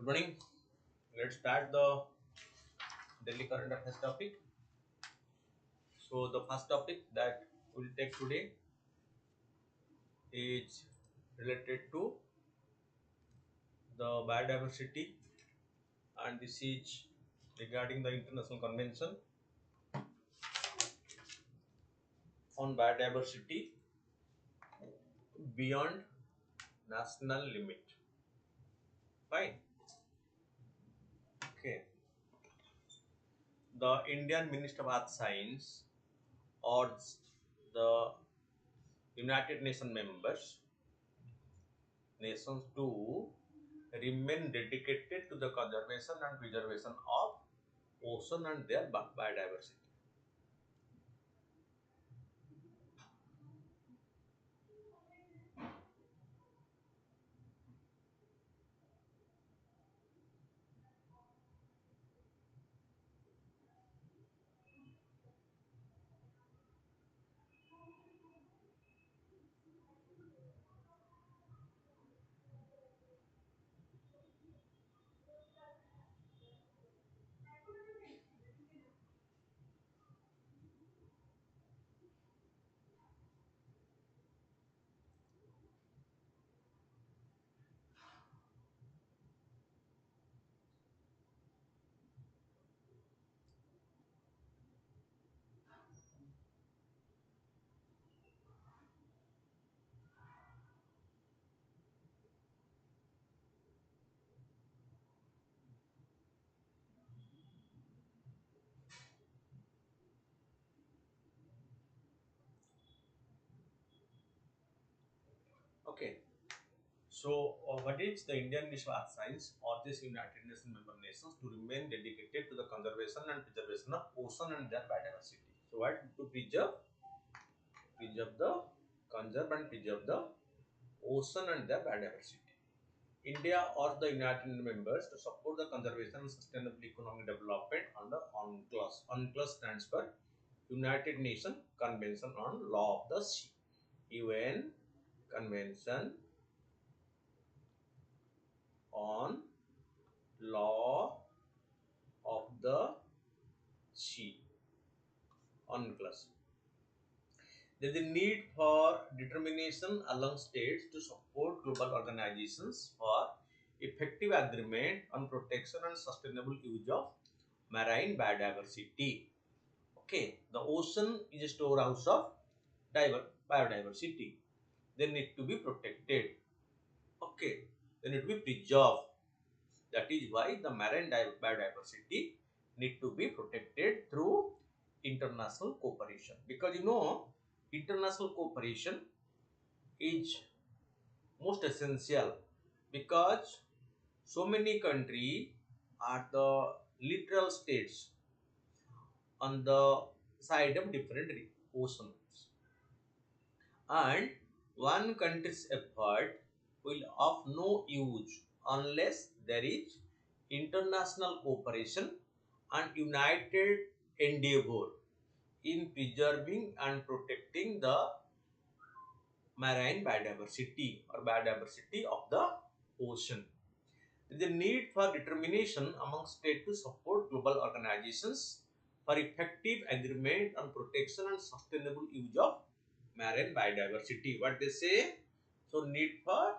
Good morning. Let's start the daily current affairs topic. So the first topic that we'll take today is related to the biodiversity, and this is regarding the International Convention on Biodiversity beyond national limit. Fine. Okay. The Indian Minister of Earth Science urged the United Nations nations to remain dedicated to the conservation and preservation of ocean and their biodiversity. Okay, so what is the Indian Ministry of Earth Science or this United Nations member nations to remain dedicated to the conservation and preservation of ocean and their biodiversity? So what to preserve the conserve and preserve the ocean and their biodiversity. India or the United Nations members to support the conservation and sustainable economic development under UNCLOS. UNCLOS stands for United Nations Convention on Law of the Sea. UN Convention on Law of the Sea, UNCLOS. There is a need for determination among states to support global organizations for effective agreement on protection and sustainable use of marine biodiversity. Okay, the ocean is a storehouse of biodiversity. They need to be protected. Okay, they need to be preserved. That is why the marine biodiversity need to be protected through international cooperation. Because international cooperation is most essential, because so many countries are the literal states on the side of different oceans, and one country's effort will of no use unless there is international cooperation and united endeavor in preserving and protecting the marine biodiversity or biodiversity of the ocean. There is a need for determination among states to support global organizations for effective agreement on protection and sustainable use of marine biodiversity. What they say? So need for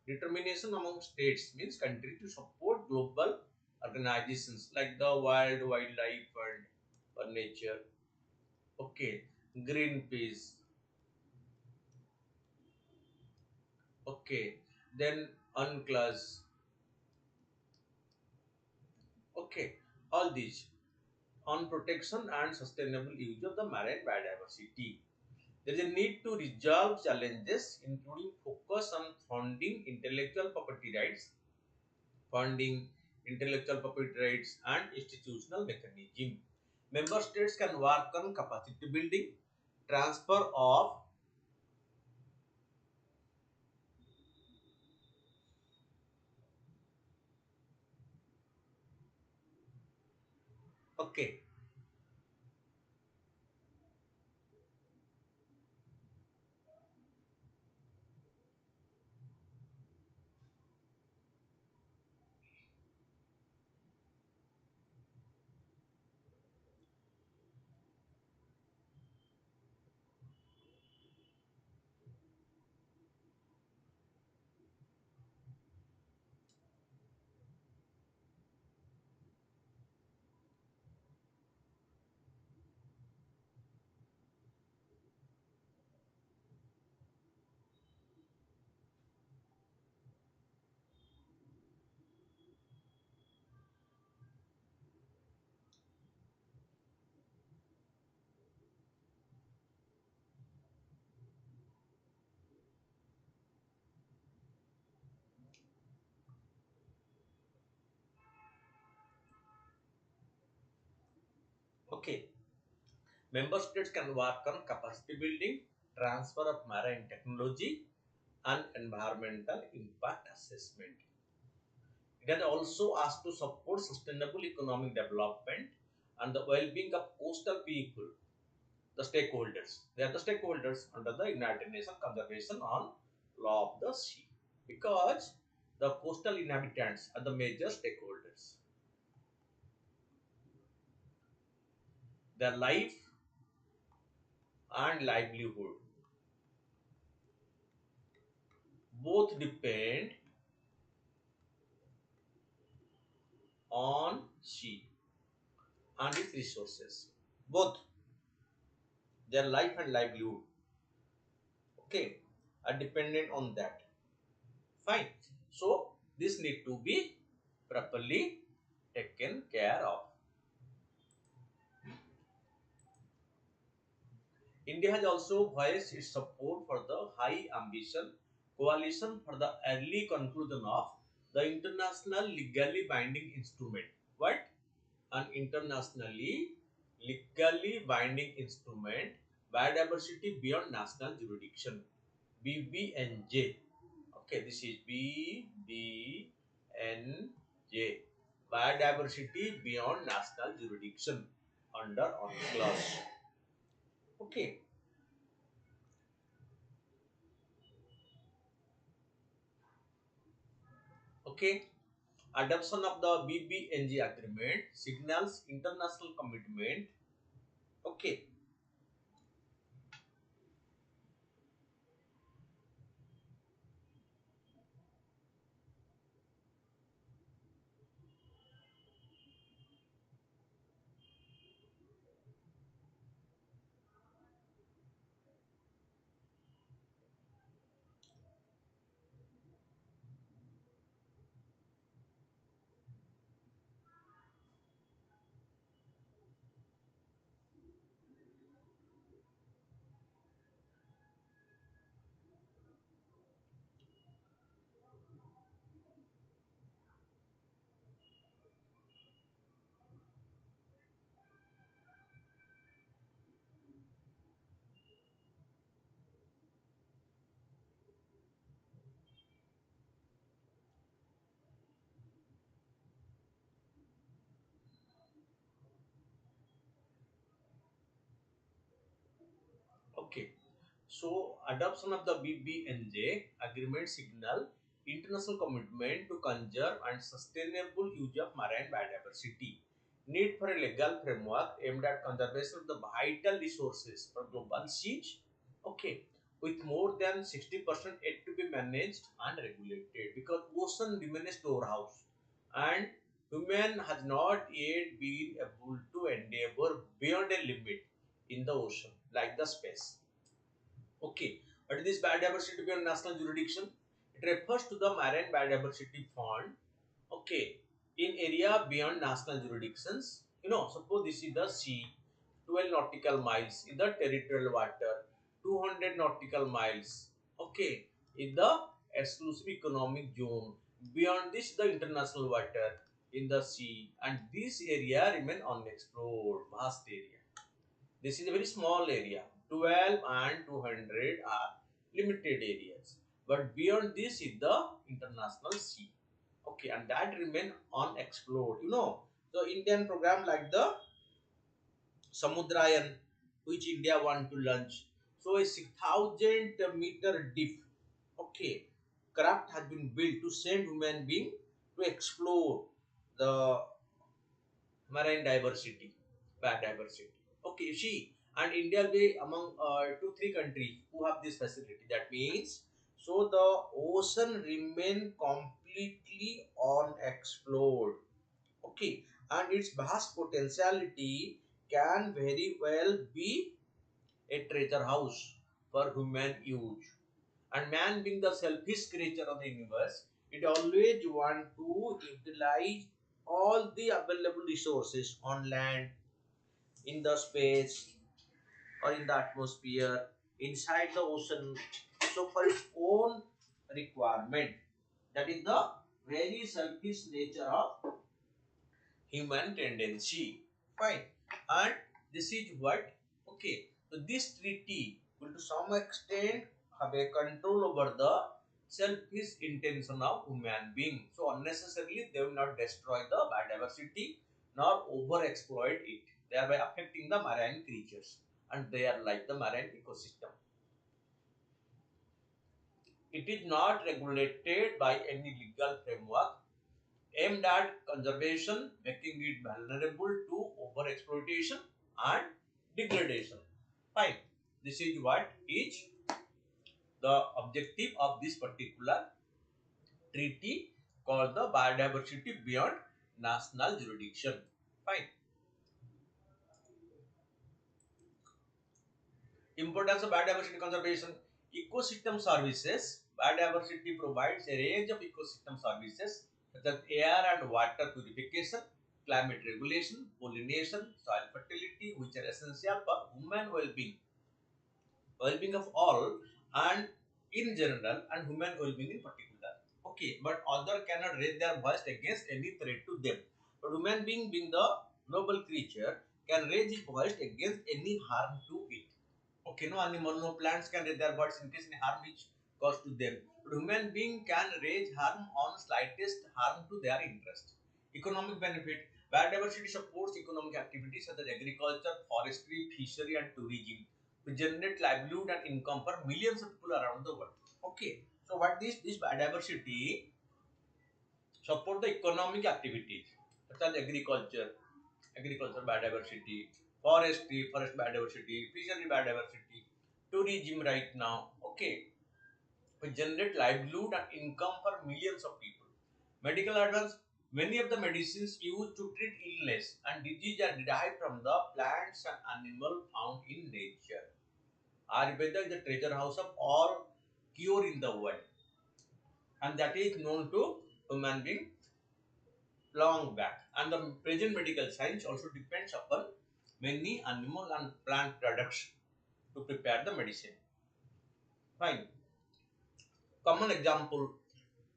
determination among states means country to support global organizations like the World Wildlife Fund for nature. Okay, Greenpeace. Okay, then UNCLOS. Okay, all these on protection and sustainable use of the marine biodiversity. There is a need to resolve challenges including focus on funding intellectual property rights and institutional mechanism. Member states can work on capacity building, transfer of okay. Okay, member states can work on capacity building, transfer of marine technology, and environmental impact assessment. It has also asked to support sustainable economic development and the well-being of coastal people, the stakeholders. They are the stakeholders under the United Nations Conservation on Law of the Sea, because the coastal inhabitants are the major stakeholders. Their life and livelihood both depend on sea and its resources. Both their life and livelihood, okay, are dependent on that. Fine. So this need to be properly taken care of. India has also voiced its support for the high ambition coalition for the early conclusion of the international legally binding instrument. What? An internationally legally binding instrument, biodiversity beyond national jurisdiction, BBNJ. Okay, this is BBNJ, biodiversity beyond national jurisdiction under UNCLOS. Okay, okay. Adoption of the BBNG agreement signals international commitment. Okay, okay. So, adoption of the BBNJ agreement signal international commitment to conserve and sustainable use of marine biodiversity. Need for a legal framework aimed at conservation of the vital resources for global siege. Okay, with more than 60% yet to be managed and regulated, because ocean remains a storehouse and human has not yet been able to endeavor beyond a limit in the ocean like the space. Okay, but this biodiversity beyond national jurisdiction, it refers to the Marine Biodiversity Fund. Okay, in area beyond national jurisdictions, suppose this is the sea, 12 nautical miles in the territorial water, 200 nautical miles. Okay, in the exclusive economic zone. Beyond this, the international water in the sea, and this area remain unexplored, vast area. This is a very small area. 12 and 200 are limited areas. But beyond this is the international sea. Okay, and that remain unexplored. The Indian program like the Samudrayan, which India want to launch. So a 6,000 meter deep, okay, craft has been built to send human being to explore the marine diversity, biodiversity. Okay, you see, and India will be among 2 3 countries who have this facility. That means, so the ocean remain completely unexplored. Okay, and its vast potentiality can very well be a treasure house for human use. And man being the selfish creature of the universe, it always want to utilize all the available resources on land, in the space, or in the atmosphere, inside the ocean, so for its own requirement. That is the very selfish nature of human tendency. Fine. And This is what, okay. So this treaty will to some extent have a control over the selfish intention of human being. So unnecessarily they will not destroy the biodiversity nor over exploit it, thereby affecting the marine creatures and they are like the marine ecosystem. It is not regulated by any legal framework aimed at conservation, making it vulnerable to overexploitation and degradation. Fine. This is what is the objective of this particular treaty called the biodiversity beyond national jurisdiction. Fine. Importance of biodiversity conservation. Ecosystem services. Biodiversity provides a range of ecosystem services such as air and water purification, climate regulation, pollination, soil fertility, which are essential for human well-being of all, and in general, and human well-being in particular. Okay, but other cannot raise their voice against any threat to them. But human being the noble creature, can raise his voice against any harm to it. Okay, no animal, no plants can raise their voice in case any harm is caused to them. But human being can raise harm on slightest harm to their interest. Economic benefit. Biodiversity supports economic activities such as agriculture, forestry, fishery, and tourism to generate livelihood and income for millions of people around the world. Okay, so what this biodiversity support the economic activities such as agriculture biodiversity, forest biodiversity, fishery biodiversity, tourism right now. Okay, we generate livelihood and income for millions of people. Medical advance. Many of the medicines used to treat illness and disease are derived from the plants and animals found in nature. Ayurveda is the treasure house of all cure in the world, and that is known to human being long back. And the present medical science also depends upon many animal and plant products to prepare the medicine. Fine. Common example,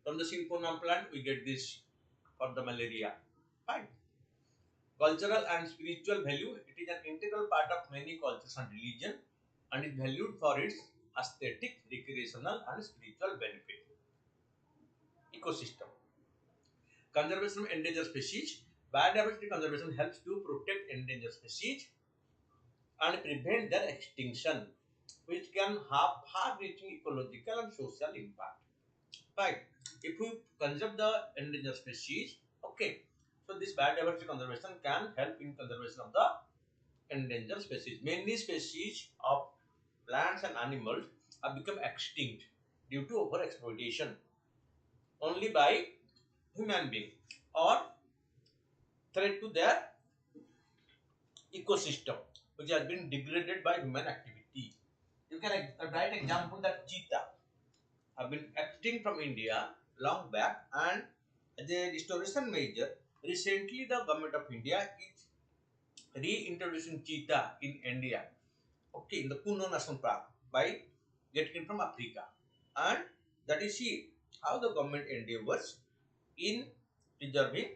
from the symphonia plant we get this for the malaria. Fine. Cultural and spiritual value. It is an integral part of many cultures and religion and is valued for its aesthetic, recreational and spiritual benefit. Ecosystem. Conservation of endangered species. Biodiversity conservation helps to protect endangered species and prevent their extinction, which can have far-reaching ecological and social impact. Right? If we conserve the endangered species, okay, so this biodiversity conservation can help in conservation of the endangered species. Many species of plants and animals have become extinct due to overexploitation only by human being or threat to their ecosystem, which has been degraded by human activity. You can write example that cheetah have been extinct from India long back, and as a restoration measure, recently the government of India is reintroducing cheetah in India. Okay, in the Kuno National Park by getting it from Africa, and that is see how the government endeavors in preserving.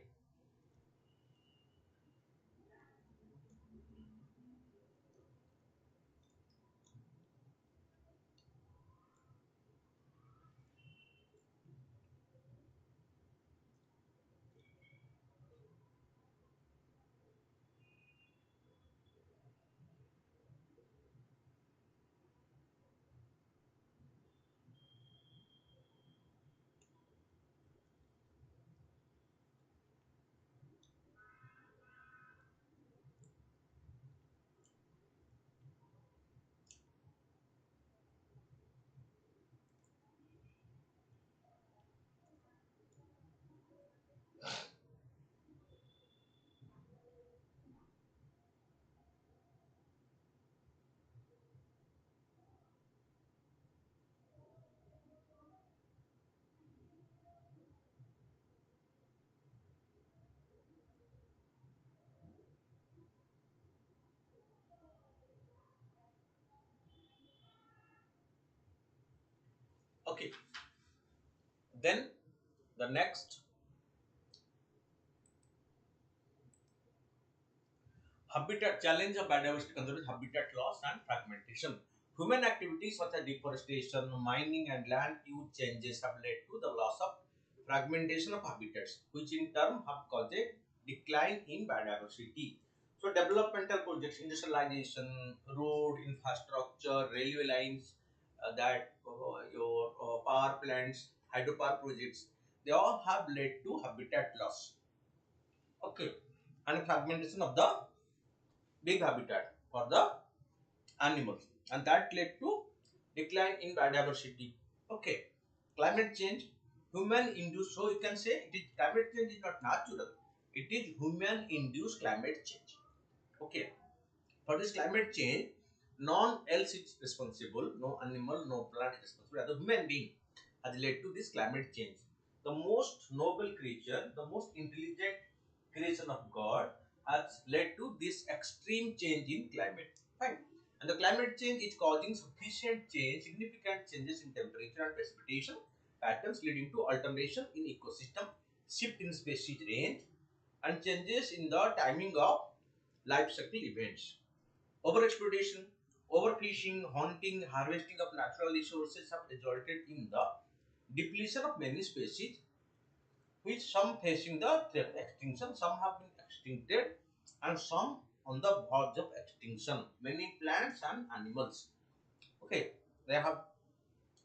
Okay, then the next Habitat challenge of biodiversity conservation, habitat loss and fragmentation. Human activities such as deforestation, mining, and land use changes have led to the loss of fragmentation of habitats, which in turn have caused a decline in biodiversity. So, developmental projects, industrialization, road infrastructure, railway lines, your power plants, hydropower projects, they all have led to habitat loss. Okay, and fragmentation of the big habitat for the animals, and that led to decline in biodiversity. Okay, climate change, human induced. So you can say it is climate change is not natural, it is human induced climate change. Okay, for this climate change, none else is responsible, no animal, no plant is responsible, as a human being has led to this climate change. The most noble creature, the most intelligent creation of God has led to this extreme change in climate. Fine. And the climate change is causing sufficient change, significant changes in temperature and precipitation patterns, leading to alteration in ecosystem, shift in species range, and changes in the timing of life cycle events. Overexploitation, overfishing, hunting, harvesting of natural resources have resulted in the depletion of many species, with some facing the threat of extinction, some have been extincted, and some on the verge of extinction. Many plants and animals, okay, they have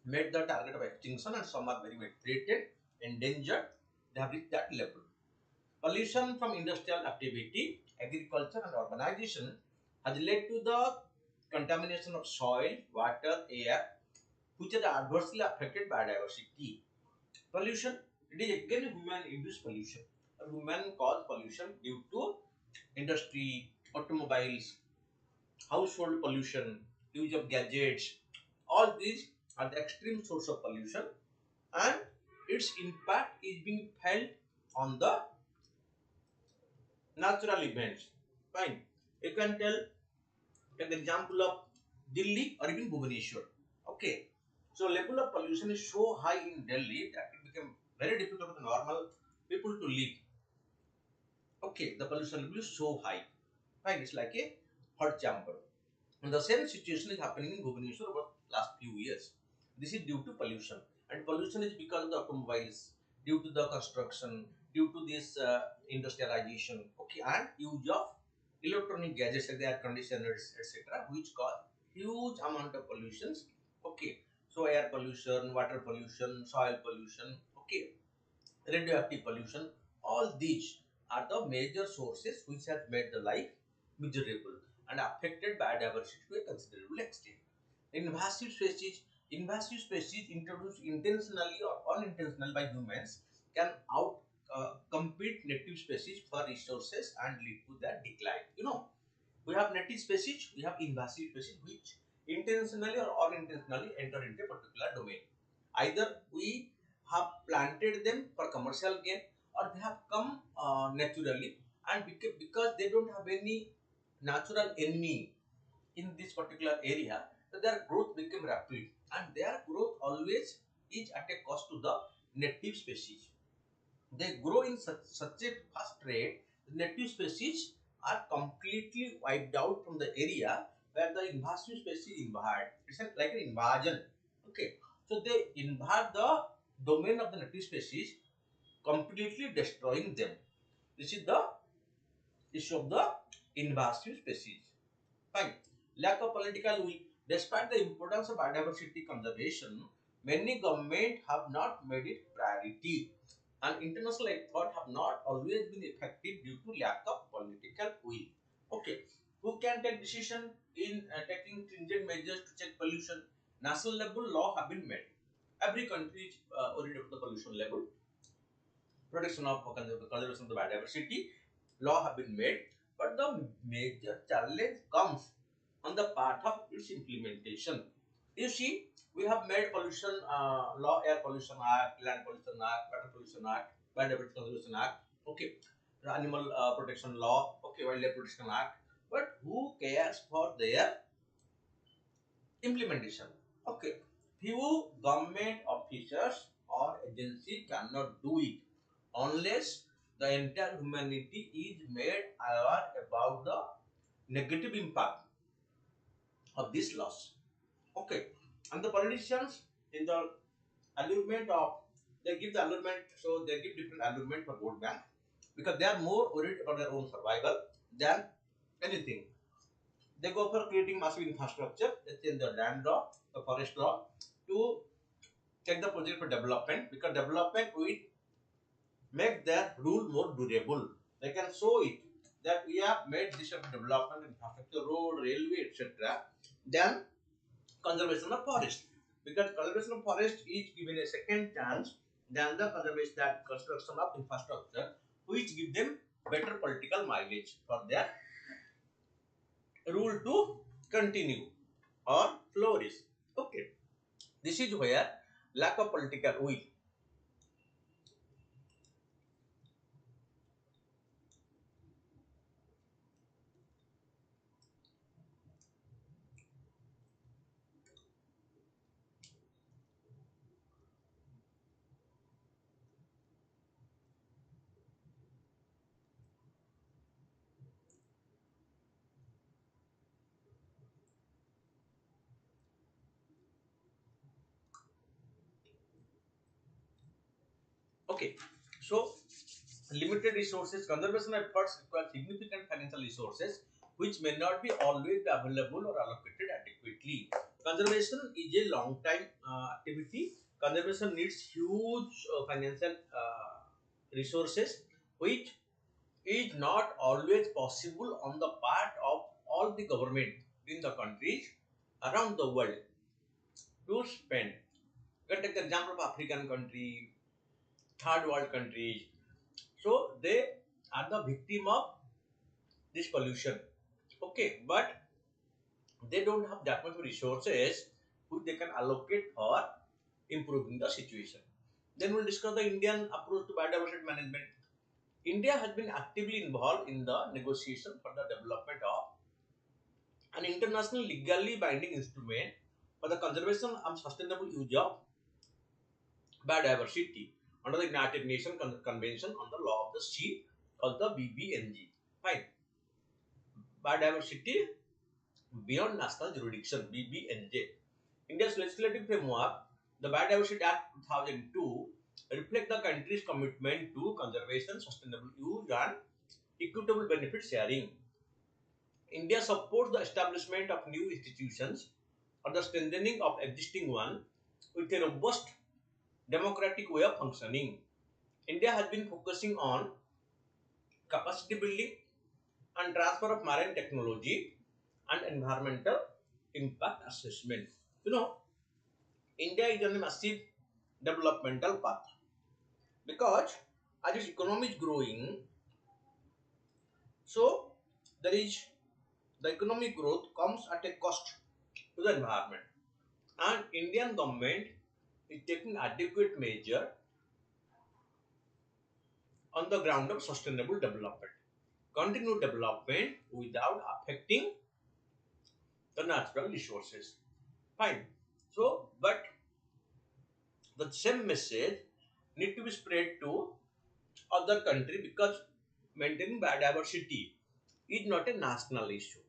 made the target of extinction, and some are very much threatened, endangered. They have reached that level. Pollution from industrial activity, agriculture, and urbanization has led to the contamination of soil, water, air, which has adversely affected biodiversity. Pollution, it is again human induced pollution. Human caused pollution due to industry, automobiles, household pollution, use of gadgets. All these are the extreme source of pollution, and its impact is being felt on the natural events. Fine. You can take the example of Delhi or even Bhubaneswar. Okay. So level of pollution is so high in Delhi that it became very difficult for the normal people to live. Okay, the pollution level is so high. Fine, it's like a hot chamber. And the same situation is happening in Bhubaneswar over last few years. This is due to pollution, and pollution is because of the automobiles, due to the construction, due to this industrialization, okay, and use of electronic gadgets like the air conditioners, etc., which cause huge amount of pollutions. Okay, so air pollution, water pollution, soil pollution, okay, radioactive pollution, all these are the major sources which have made the life miserable and affected biodiversity to a considerable extent. Invasive species introduced intentionally or unintentionally by humans can out compete native species for resources and lead to their decline. You know, we have native species, we have invasive species which intentionally or unintentionally enter into a particular domain. Either we have planted them for commercial gain, or they have come naturally, and because they don't have any natural enemy in this particular area, so their growth became rapid, and their growth always is at a cost to the native species. They grow in such a fast rate, the native species are completely wiped out from the area where the invasive species invade. It's like an invasion. Okay, so they invade the domain of the native species, completely destroying them. This is the issue of the invasive species. Fine. Lack of political will. Despite the importance of biodiversity conservation, many governments have not made it priority, and international efforts have not always been effective due to lack of political will. Okay, who can take decision in taking stringent measures to check pollution? National level law have been made. Every country is worried about the pollution level, protection of conservation of the biodiversity. Law have been made, but the major challenge comes on the part of its implementation. You see, we have made pollution law, air pollution act, land pollution act, water pollution act, biodiversity conservation act, okay, the animal protection law, okay, wildlife protection act, but who cares for their implementation? Okay, few government officers or agency cannot do it unless the entire humanity is made aware about the negative impact of this loss. Okay, and the politicians in the allurement of, they give the allurement, so they give different allurement for vote bank because they are more worried about their own survival than anything. They go for creating massive infrastructure. It's in the land law, the forest law, to take the project for development because development will make their rule more durable. They can show it that we have made this sort of development, infrastructure, road, railway, etc. Then conservation of forest, because conservation of forest is given a second chance than the conservation, that construction of infrastructure, which give them better political mileage for their rule to continue or flourish. Okay, this is where lack of political will. Okay, so limited resources, conservation efforts require significant financial resources which may not be always available or allocated adequately. Conservation is a long time activity. Conservation needs huge financial resources which is not always possible on the part of all the government in the countries around the world to spend. You can take the example of African country, third world countries. So they are the victim of this pollution. Okay, but they don't have that much resources which they can allocate for improving the situation. Then we'll discuss the Indian approach to biodiversity management. India has been actively involved in the negotiation for the development of an international legally binding instrument for the conservation and sustainable use of biodiversity under the United Nations Convention on the Law of the Sea, called the BBNG. Fine. Biodiversity beyond national jurisdiction, BBNJ. India's legislative framework, the Biodiversity Act 2002, reflect the country's commitment to conservation, sustainable use, and equitable benefit sharing. India supports the establishment of new institutions or the strengthening of existing ones with a robust democratic way of functioning. India has been focusing on capacity building and transfer of marine technology and environmental impact assessment. You know, India is on a massive developmental path because as its economy is growing, so there is the economic growth comes at a cost to the environment, and Indian government is taking adequate measure on the ground of sustainable development, continued development without affecting the natural resources. Fine. So, but the same message need to be spread to other country because maintaining biodiversity is not a national issue,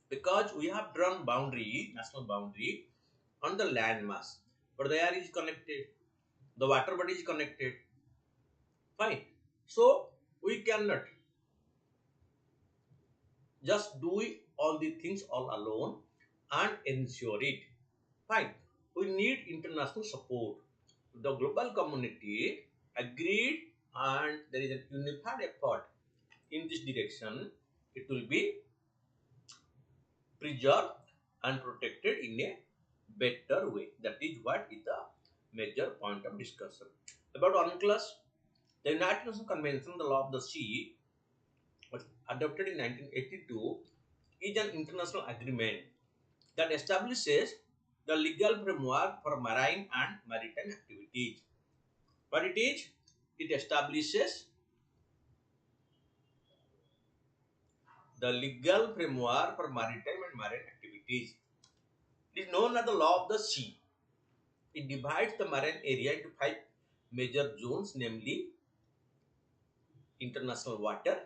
because we have drawn boundary, national boundary on the land mass, but the air is connected, the water body is connected. Fine. So we cannot just do all the things all alone and ensure it. Fine. We need international support. The global community agreed and there is a unified effort in this direction. It will be preserved and protected in a better way. That is what is the major point of discussion. About UNCLOS, the United Nations Convention on the Law of the Sea was adopted in 1982, is an international agreement that establishes the legal framework for marine and maritime activities. What it is? It establishes the legal framework for maritime and marine activities. It is known as the Law of the Sea. It divides the marine area into 5 major zones, namely international water,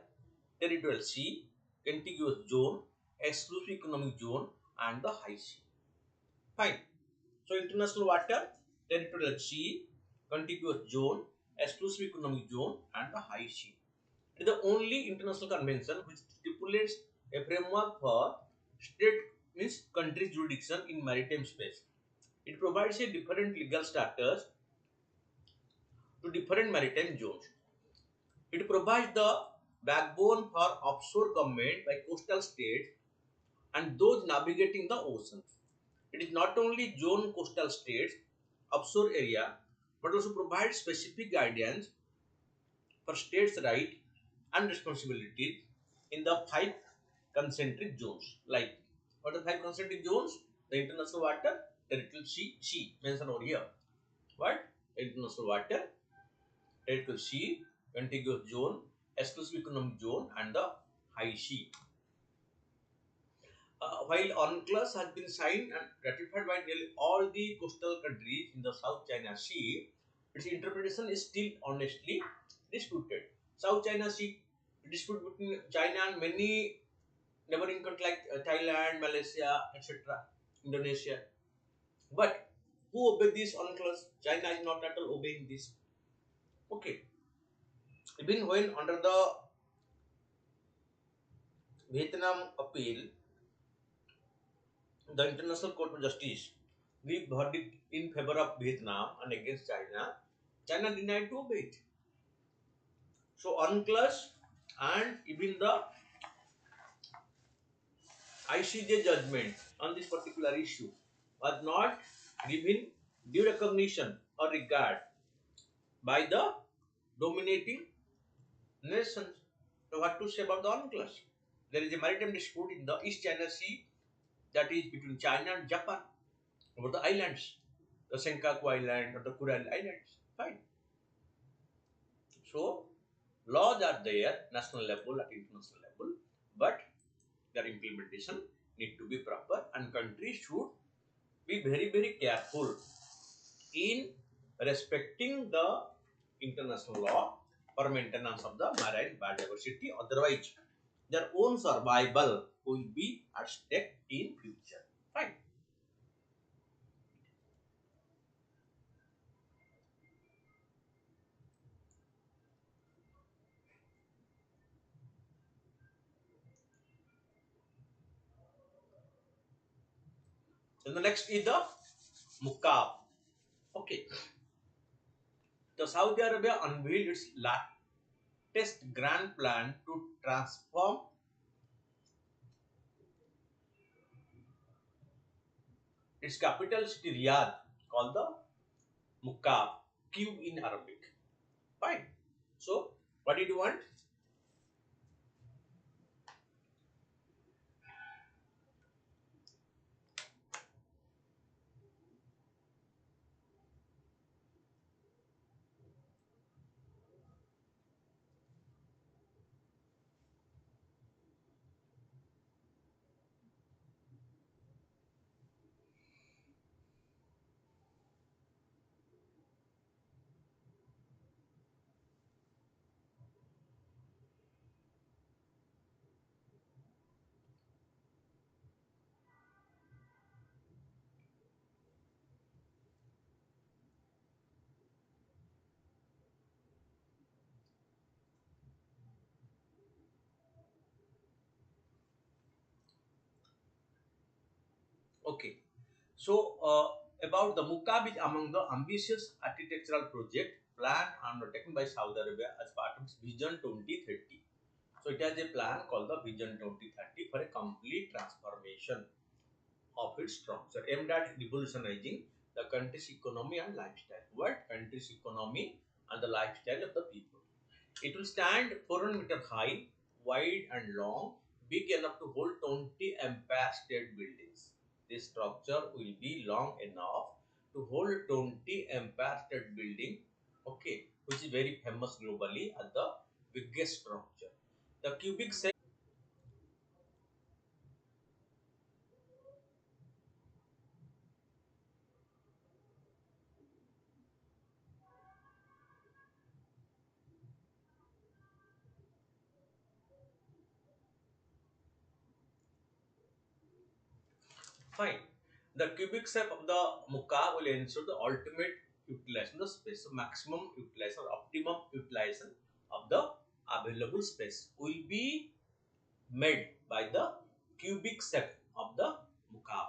territorial sea, contiguous zone, exclusive economic zone, and the high sea. Fine. So international water, territorial sea, contiguous zone, exclusive economic zone, and the high sea. It is the only international convention which stipulates a framework for state means country jurisdiction in maritime space. It provides a different legal status to different maritime zones. It provides the backbone for offshore government by coastal states and those navigating the oceans. It is not only zone coastal states, offshore area, but also provides specific guidance for states' rights and responsibilities in the five concentric zones. Like, what are the five concentric zones? The international water, territorial sea mentioned over here. What? International water, territorial sea, contiguous zone, exclusive economic zone, and the high sea. While UNCLOS has been signed and ratified by nearly all the coastal countries in the South China Sea, its interpretation is still honestly disputed. South China Sea dispute between China and many neighboring countries like Thailand, Malaysia, etc., Indonesia. But who obey this UNCLOS? China is not at all obeying this. Okay. Even when under the Vietnam appeal, the International Court of Justice gave verdict in favor of Vietnam and against China. China denied to obey it. So UNCLOS and even the ICJ judgment on this particular issue was not given due recognition or regard by the dominating nations. So what to say about the UNCLOS? There is a maritime dispute in the East China Sea, that is between China and Japan, over the islands, the Senkaku Island or the Kuril Islands. Fine. So laws are there, national level at international level, but their implementation need to be proper, and countries should be very careful in respecting the international law for maintenance of the marine biodiversity. Otherwise, their own survival will be at stake in future. Fine. Then the next is the Mukab. Okay. The Saudi Arabia unveiled its latest grand plan to transform its capital city Riyadh, called the Mukab, Q in Arabic. Fine. So, what did you want? Okay. So, about the Mukab is among the ambitious architectural project planned and undertaken by Saudi Arabia as part of its Vision 2030. So, it has a plan called the Vision 2030 for a complete transformation of its structure aimed at revolutionizing the country's economy and lifestyle. What? Country's economy and the lifestyle of the people. It will stand 400 meters high, wide and long, big enough to hold 20 Empire State Buildings. This structure will be long enough to hold 20 Empire State Building, okay, which is very famous globally as the biggest structure. The cubic cell. Fine. The cubic shape of the muka will ensure the ultimate utilization of the space. So maximum utilization or optimum utilization of the available space will be made by the cubic shape of the muka.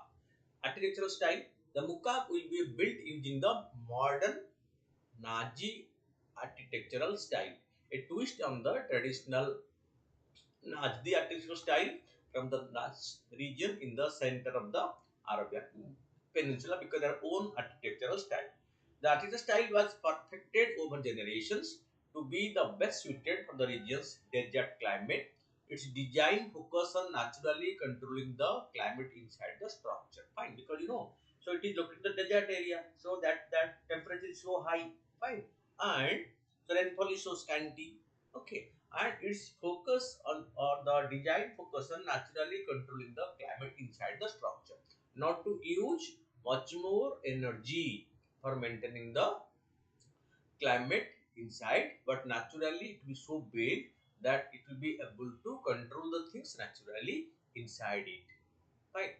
Architectural style. The muka will be built using the modern Nazi architectural style. A twist on the traditional Najdi architectural style from the Najd region in the center of the Arabian Peninsula because their own architectural style. The architectural style was perfected over generations to be the best suited for the region's desert climate. Its design focus on naturally controlling the climate inside the structure. Fine, because so it is located in the desert area, so that temperature is so high. Fine, and the rainfall is so scanty. Okay, and its focus on or the design focus on naturally controlling the climate inside the structure, not to use much more energy for maintaining the climate inside, but naturally it will be so big that it will be able to control the things naturally inside it. Right.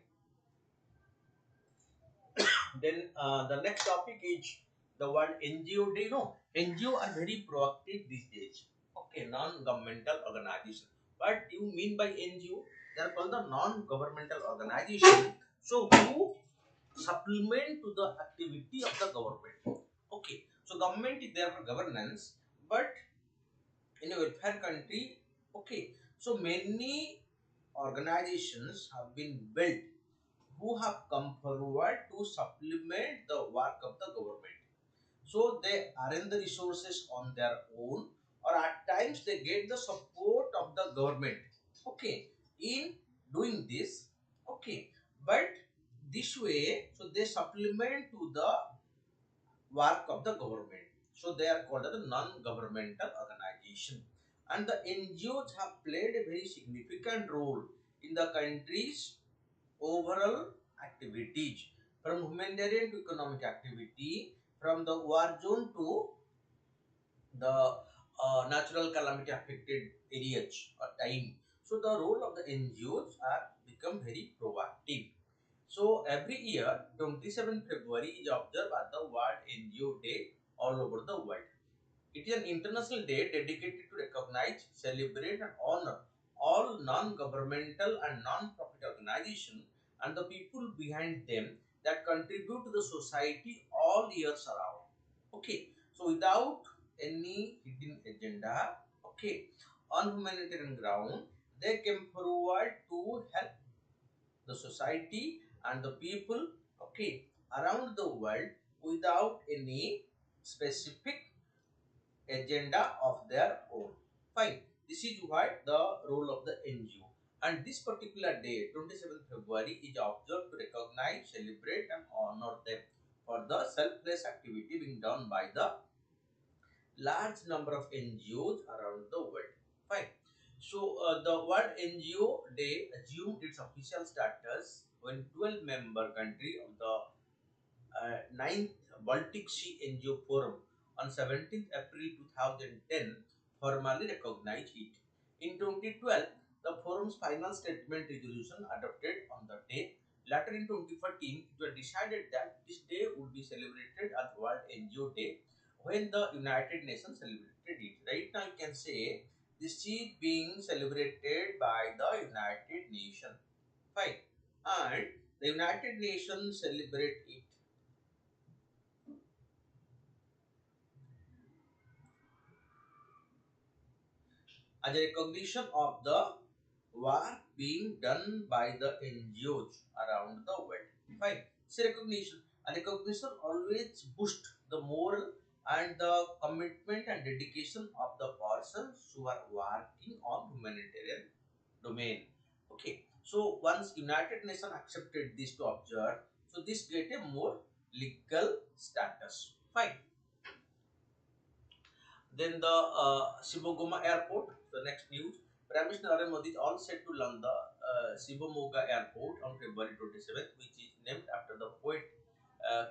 Then the next topic is the word NGO. Day. NGO are very proactive these days. Okay, non-governmental organization. What do you mean by NGO? They are called the non-governmental organization. So who supplement to the activity of the government. Okay, so government is there for governance, but in a welfare country, okay, so many organizations have been built who have come forward to supplement the work of the government. So they arrange the resources on their own, or at times they get the support of the government. Okay, in doing this, okay, but this way, so they supplement to the work of the government. So they are called as a non-governmental organization, and the NGOs have played a very significant role in the country's overall activities, from humanitarian to economic activity, from the war zone to the natural calamity affected areas or time. So the role of the NGOs are become very proactive. So every year, 27 February is observed as the World NGO Day all over the world. It is an international day dedicated to recognize, celebrate, and honor all non-governmental and non-profit organizations and the people behind them that contribute to the society all years around. Okay, so without any hidden agenda, okay, on humanitarian ground, they came forward to help the society and the people, okay, around the world without any specific agenda of their own. Fine. This is what the role of the NGO. And this particular day, 27th February, is observed to recognize, celebrate, and honor them for the selfless activity being done by the large number of NGOs around the world. Fine. So, the word NGO Day assumed its official status when 12 member country of the ninth Baltic Sea NGO Forum on 17th April 2010 formally recognized it. In 2012, the forum's final statement resolution adopted on the day. Later in 2014, it was decided that this day would be celebrated as World NGO Day when the United Nations celebrated it. Right now, you can say this is being celebrated by the United Nations. Fine. And the United Nations celebrate it as a recognition of the work being done by the NGOs around the world. Fine. It's a recognition. A recognition always boosts the moral and the commitment and dedication of the persons who are working on humanitarian domain. Okay. So once United Nations accepted this to observe, so this get a more legal status. Fine. Then the Shibogoma Airport, the next news. Prime Minister Narendra Modi is all set to launch the Shibomoga Airport on February 27th, which is named after the poet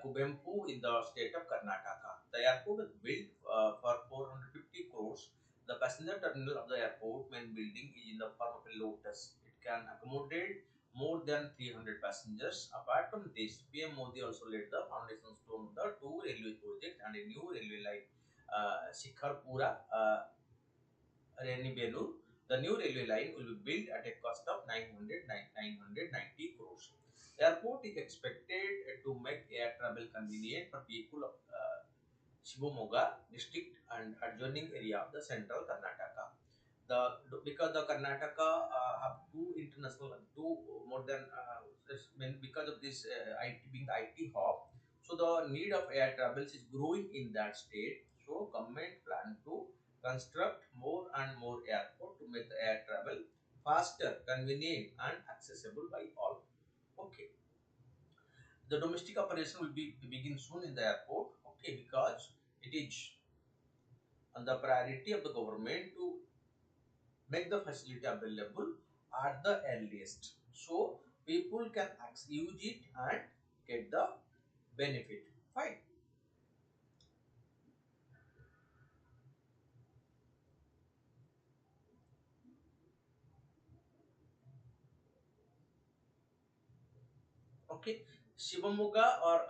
Kubempu in the state of Karnataka. The airport is built for 450 crores. The passenger terminal of the airport main building is in the form of a lotus. It can accommodate more than 300 passengers. Apart from this, PM Modi also laid the foundation stone of the two railway projects and a new railway line, Shikharpura Renibelu. The new railway line will be built at a cost of 990 crores. The airport is expected to make air travel convenient for people of Shivamoga district and adjoining area of the central Karnataka. Because the Karnataka have two international, two more than because of this IT being the IT hub, so the need of air travels is growing in that state. So government plan to construct more and more airport to make the air travel faster, convenient, and accessible by all. Okay, the domestic operation will be begin soon in the airport. Okay, because it is on the priority of the government to make the facility available at the earliest, so people can use it and get the benefit. Fine. Okay, Shivamoga or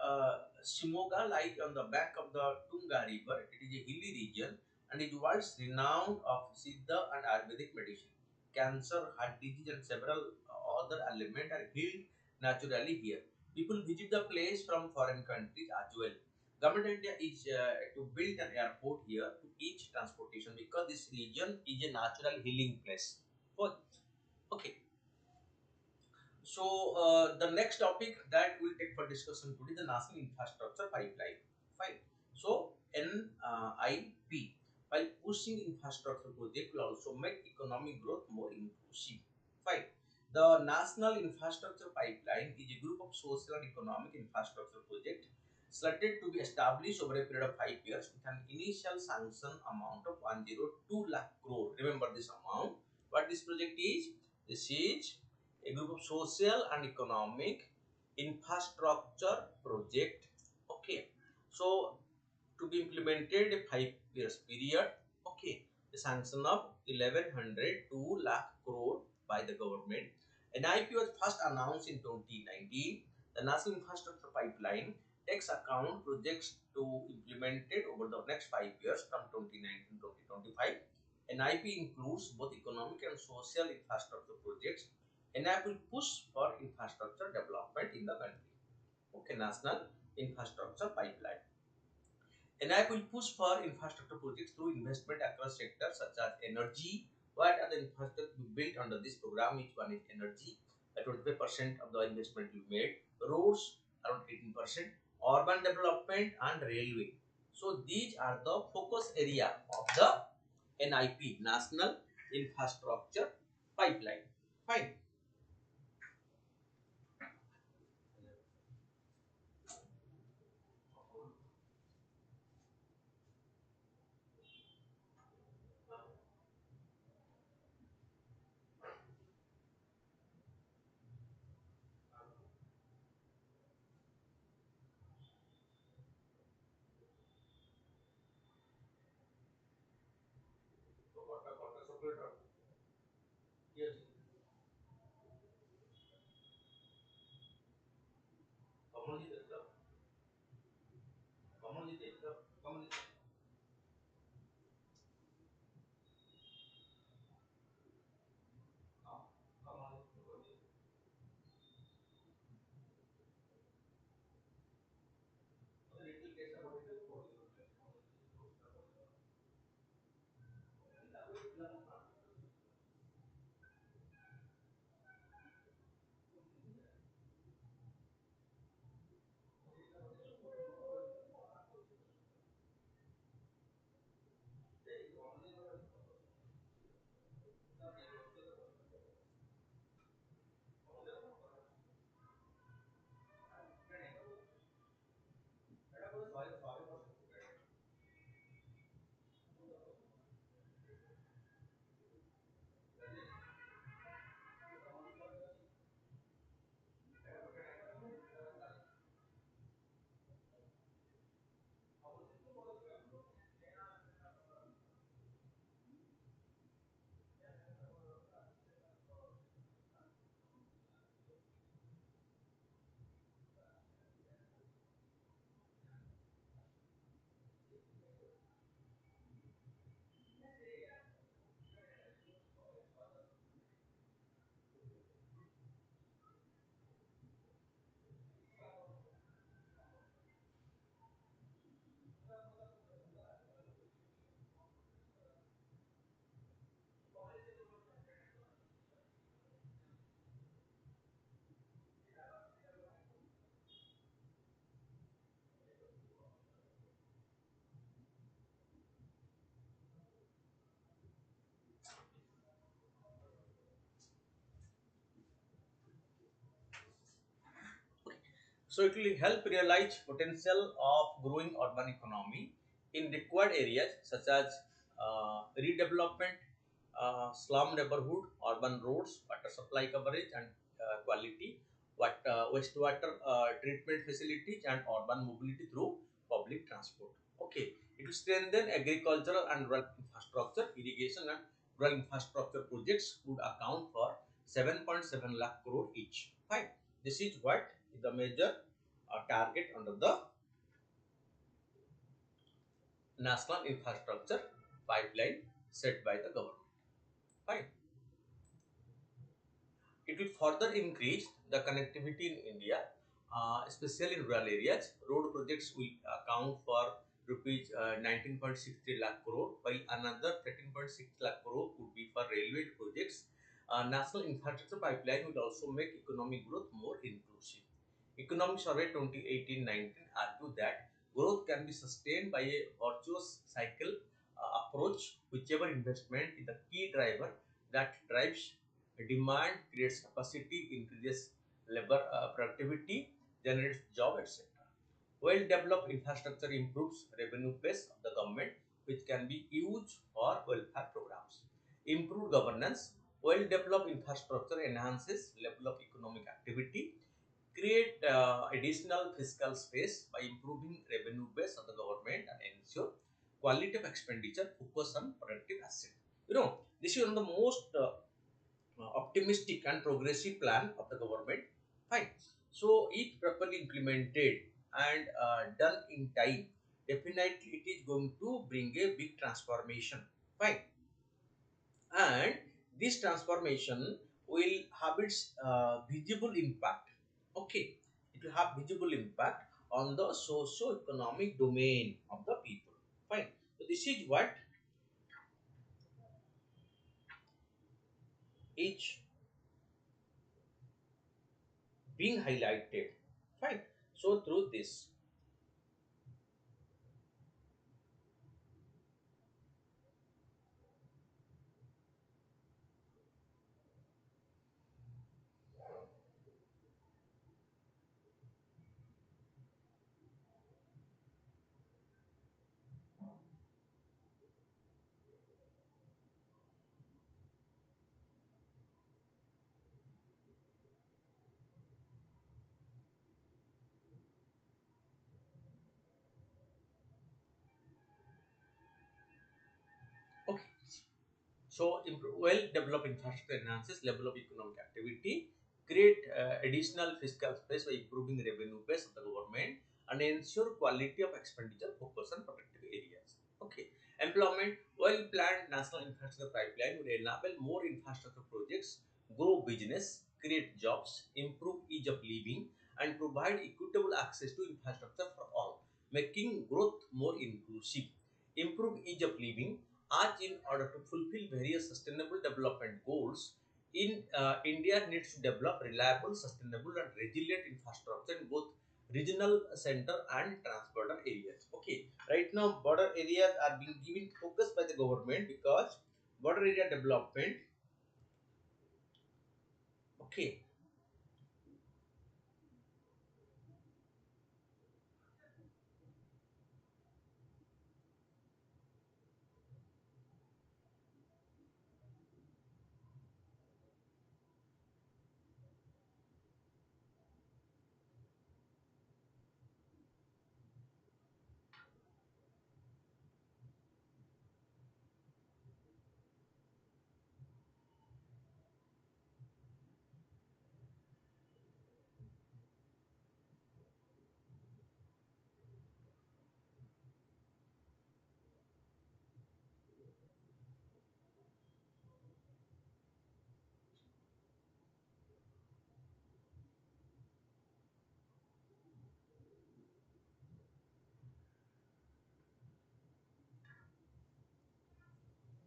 Shimoga lies on the bank of the Tunga River. It is a hilly region and it was renowned of Siddha and Ayurvedic medicine. Cancer, heart disease, and several other elements are healed naturally here. People visit the place from foreign countries as well. Government India is to build an airport here to each transportation because this region is a natural healing place. For okay, so the next topic that we'll take for discussion today, the national infrastructure pipeline. Fine. So NIP, by pushing infrastructure project will also make economic growth more inclusive. Fine. The national infrastructure pipeline is a group of social and economic infrastructure project slated to be established over a period of 5 years with an initial sanction amount of 102 lakh crore. Remember this amount. What this project is? This is a group of social and economic infrastructure project. Okay, so to be implemented a 5 years period. Okay, the sanction of 1102 lakh crore by the government. NIP was first announced in 2019. The national infrastructure pipeline takes account projects to implemented over the next 5 years from 2019 to 2025. NIP includes both economic and social infrastructure projects. NIP will push for infrastructure development in the country. Okay, national infrastructure pipeline. NIP will push for infrastructure projects through investment across sectors such as energy. What are the infrastructure to be built under this program? Which one is energy? 25% of the investment will be made. Roads around 18%. Urban development and railway. So these are the focus area of the NIP, National Infrastructure Pipeline. Fine. Yes. So it will help realize potential of growing urban economy in required areas such as redevelopment, slum neighborhood, urban roads, water supply coverage and quality, wastewater treatment facilities, and urban mobility through public transport. Okay, it will strengthen agricultural and rural infrastructure, irrigation and rural infrastructure projects would account for 7.7 lakh crore each. Fine. This is what is the major target under the national infrastructure pipeline set by the government. Fine. It will further increase the connectivity in India, especially in rural areas. Road projects will account for rupees 19.63 lakh crore, while another 13.6 lakh crore would be for railway projects. National infrastructure pipeline will also make economic growth more inclusive. Economic Survey 2018-19 argue that growth can be sustained by a virtuous cycle approach. Whichever investment is the key driver that drives demand, creates capacity, increases labor productivity, generates job, etc. Well-developed infrastructure improves revenue base of the government, which can be used for welfare programs. Improved governance. Well-developed infrastructure enhances level of economic activity, create additional fiscal space by improving revenue base of the government, and ensure quality of expenditure, focus on productive asset. This is one of the most optimistic and progressive plan of the government. Fine. So if properly implemented and done in time, definitely it is going to bring a big transformation. Fine. And this transformation will have its visible impact. Okay, it will have visible impact on the socio-economic domain of the people. Fine. So this is what is being highlighted. Fine. So through this. Okay. So, well-developed infrastructure enhances level of economic activity, create additional fiscal space by improving revenue base of the government, and ensure quality of expenditure, focus on protected areas. Okay. Employment. Well-planned national infrastructure pipeline will enable more infrastructure projects, grow business, create jobs, improve ease of living, and provide equitable access to infrastructure for all, making growth more inclusive. Improve ease of living. As in order to fulfill various sustainable development goals, in India needs to develop reliable, sustainable, and resilient infrastructure in both regional center and transborder areas. Okay, right now border areas are being given focus by the government because border area development. Okay,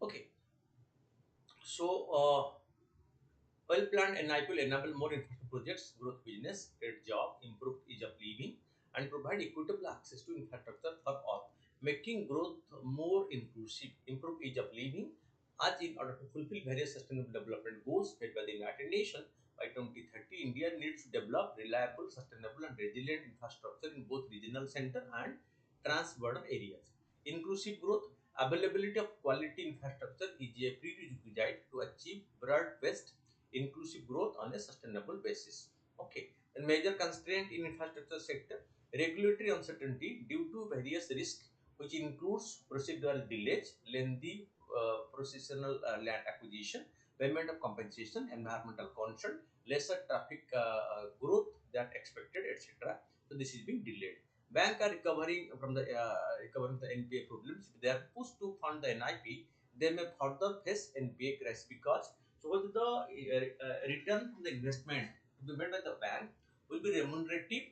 okay. So well-planned NIP will enable more infrastructure projects, growth business, create job, improve ease of living, and provide equitable access to infrastructure for all, making growth more inclusive, improve ease of living, as in order to fulfill various sustainable development goals set by the United Nations, by 2030, India needs to develop reliable, sustainable, and resilient infrastructure in both regional center and transborder areas. Inclusive growth, availability of quality infrastructure is a prerequisite to achieve broad-based inclusive growth on a sustainable basis. Okay. The major constraint in infrastructure sector, regulatory uncertainty due to various risks, which includes procedural delays, lengthy processional land acquisition, payment of compensation, environmental concern, lesser traffic growth than expected, etc. So this is being delayed. Bank are recovering the NPA problems. If they are pushed to fund the NIP, they may further face NPA crisis because so the return from the investment to be made by the bank will be remunerative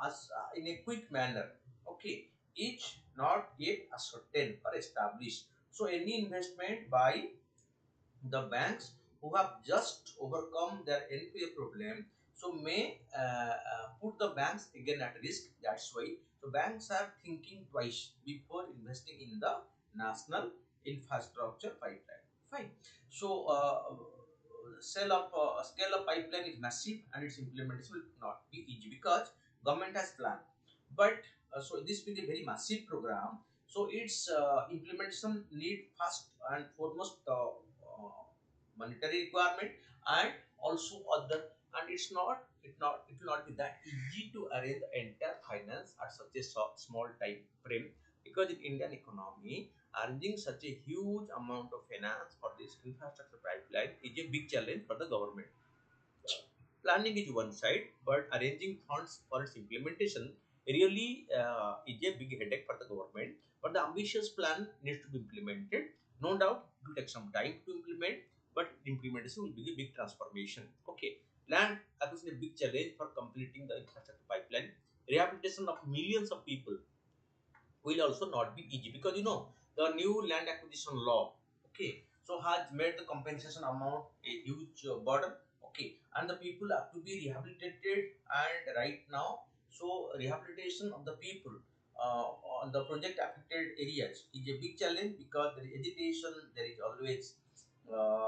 as in a quick manner. Okay, each not yet ascertained or established. So any investment by the banks who have just overcome their NPA problem, so may put the banks again at risk. That's why so banks are thinking twice before investing in the national infrastructure pipeline. Fine. So scale of pipeline is massive and its implementation will not be easy because government has planned. But so this being a very massive program, so its implementation need first and foremost monetary requirement and also other, and it will not be that easy to arrange the entire finance at such a small time frame, because in Indian economy arranging such a huge amount of finance for this infrastructure pipeline is a big challenge for the government. Planning is one side, but arranging funds for its implementation really is a big headache for the government. But the ambitious plan needs to be implemented. No doubt it will take some time to implement, but implementation will be a big transformation. Okay, land acquisition is a big challenge for completing the infrastructure pipeline. Rehabilitation of millions of people will also not be easy, because the new land acquisition law, okay, so has made the compensation amount a huge burden. Okay, and the people have to be rehabilitated, and right now so rehabilitation of the people on the project affected areas is a big challenge, because there is agitation, there is always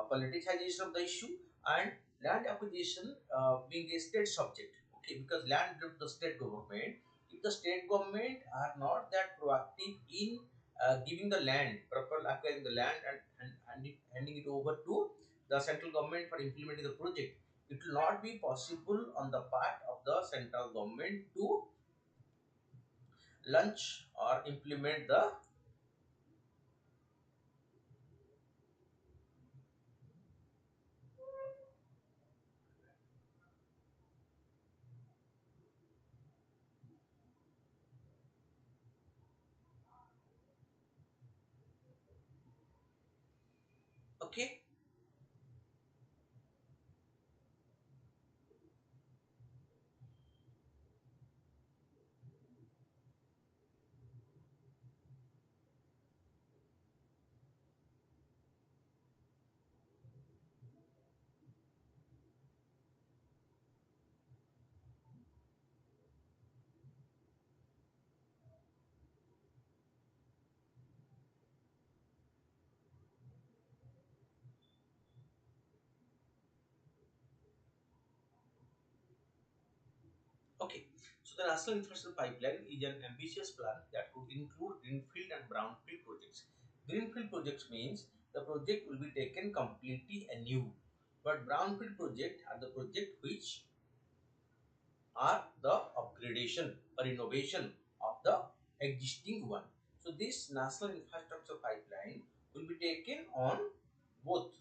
politicization of the issue, and land acquisition being a state subject. Okay, because land belongs to the state government. If the state government are not that proactive in giving the land, proper acquiring the land, and handing it over to the central government for implementing the project, it will not be possible on the part of the central government to launch or implement the. Okay. Okay, so the National Infrastructure Pipeline is an ambitious plan that could include greenfield and brownfield projects. Greenfield projects means the project will be taken completely anew, but brownfield project are the project which are the upgradation or innovation of the existing one. So this National Infrastructure Pipeline will be taken on both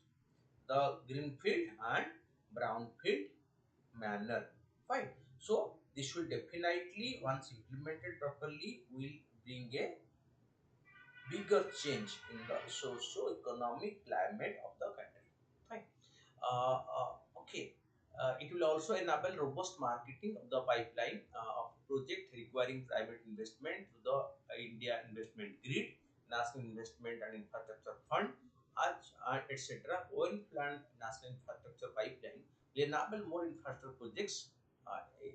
the greenfield and brownfield manner. Fine. So this will definitely, once implemented properly, will bring a bigger change in the socio-economic climate of the country. Fine. Okay. It will also enable robust marketing of the pipeline of project requiring private investment to the India Investment Grid, National Investment and Infrastructure Fund, etc. Oil plant national infrastructure pipeline will enable more infrastructure projects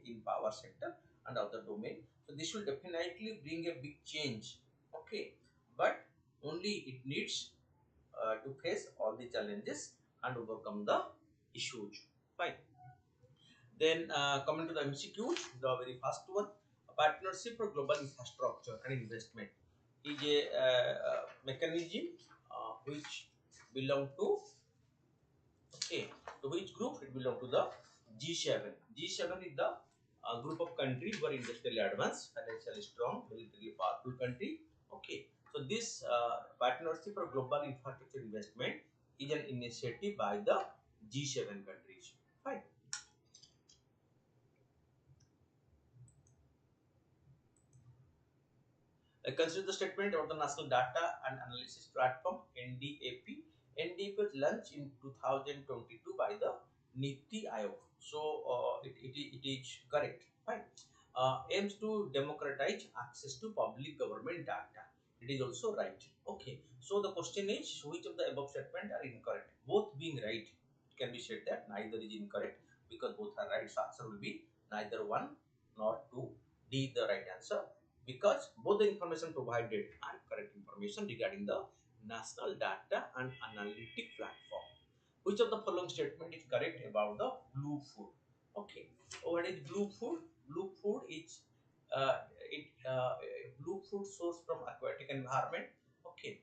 in power sector and other domain. So this will definitely bring a big change. Okay, but only it needs to face all the challenges and overcome the issues. Fine. Then coming to the MCQs, the very first one, a partnership for global infrastructure and investment is a mechanism which belong to, okay, to which group it belong to the G7. G7 is the group of countries who are industrially advanced, financially strong, militarily powerful country. Okay, so this partnership for global infrastructure investment is an initiative by the G7 countries. Fine. Consider the statement about the National Data and Analysis Platform (NDAP). NDAP was launched in 2022 by the Niti Aayog. So it is correct. Fine. Aims to democratize access to public government data. It is also right. Okay. So the question is, which of the above statement are incorrect? Both being right, it can be said that neither is incorrect because both are right. So answer will be neither one nor two. D the right answer, because both the information provided are correct information regarding the National Data and Analytic Platform. Which of the following statement is correct about the blue food? Okay. What is blue food? Blue food is uh, blue food sourced from aquatic environment. Okay.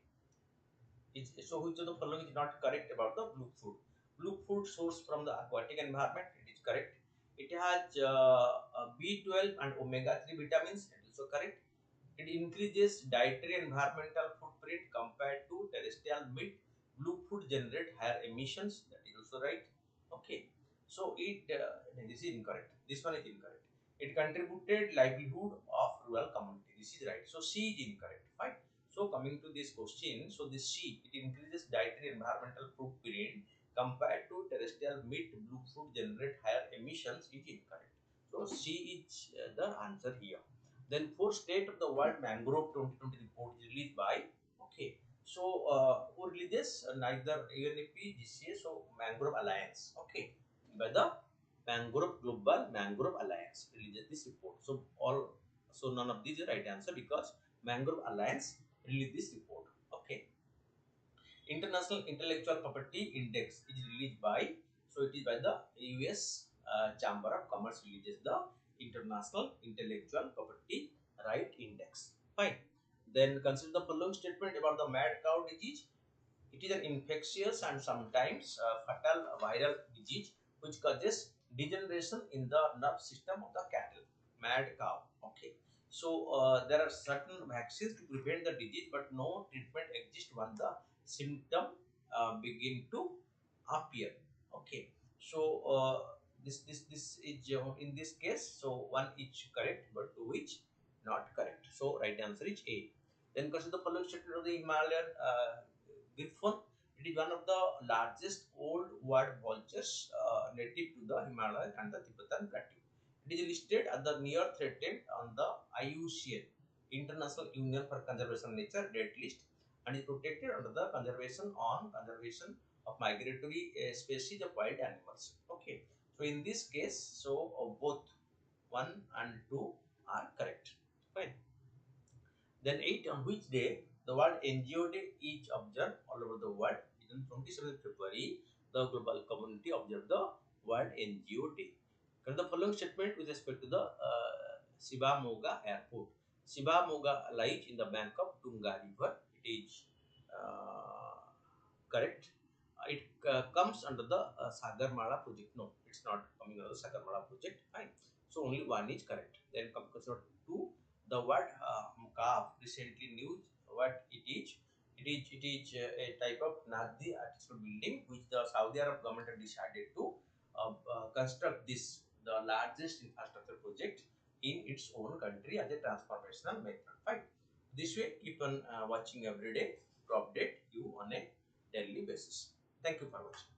So which of the following is not correct about the blue food? Blue food sourced from the aquatic environment. It is correct. It has B12 and omega-3 vitamins. It is also correct. It increases dietary environmental footprint compared to terrestrial meat. Blue food generate higher emissions. That is also right. Okay. So this is incorrect. This one is incorrect. It contributed livelihood of rural community. This is right. So C is incorrect. Fine. So coming to this question, so this C, it increases dietary environmental footprint compared to terrestrial meat. Blue food generate higher emissions. Is incorrect. So C is the answer here. Then fourth state of the world mangrove 2020 report is released by, okay. So who releases? Neither UNEP, GCA, so Mangrove Alliance, okay, by the Mangrove Global Mangrove Alliance releases this report. So none of these is right answer because Mangrove Alliance released this report. Okay. International Intellectual Property Index is released by, so it is by the US Chamber of Commerce releases the International Intellectual Property Right Index. Fine. Then consider the following statement about the mad cow disease. It is an infectious and sometimes fatal viral disease which causes degeneration in the nerve system of the cattle. Mad cow. Okay. So there are certain vaccines to prevent the disease, but no treatment exists when the symptom begin to appear. Okay. So this is in this case. So one is correct, but two is not correct. So right answer is A. Then consider the following statement of the Himalayan griffon. It is one of the largest old world vultures native to the Himalayas and the Tibetan Plateau. It is listed as the near threatened on the IUCN International Union for Conservation Nature Red List and is protected under the Conservation of Migratory Species of Wild Animals. Okay, so in this case, so both 1 and 2 are correct. Fine. Then 8, on which day the World NGO Day is observed all over the world. On 27th February, the global community observed the World NGO Day. And the following statement with respect to the Shibamoga Airport. Shibamoga lies in the bank of Tunga River. It is correct. It comes under the Sagarmala project. No, it's not coming under the Sagarmala project. Fine. So only one is correct. Then comes two. The word calf recently news what it is. It is a type of Nadi artificial building which the Saudi Arab government had decided to construct this the largest infrastructure project in its own country as a transformational method. Fine. This way, keep on watching every day to update you on a daily basis. Thank you for watching.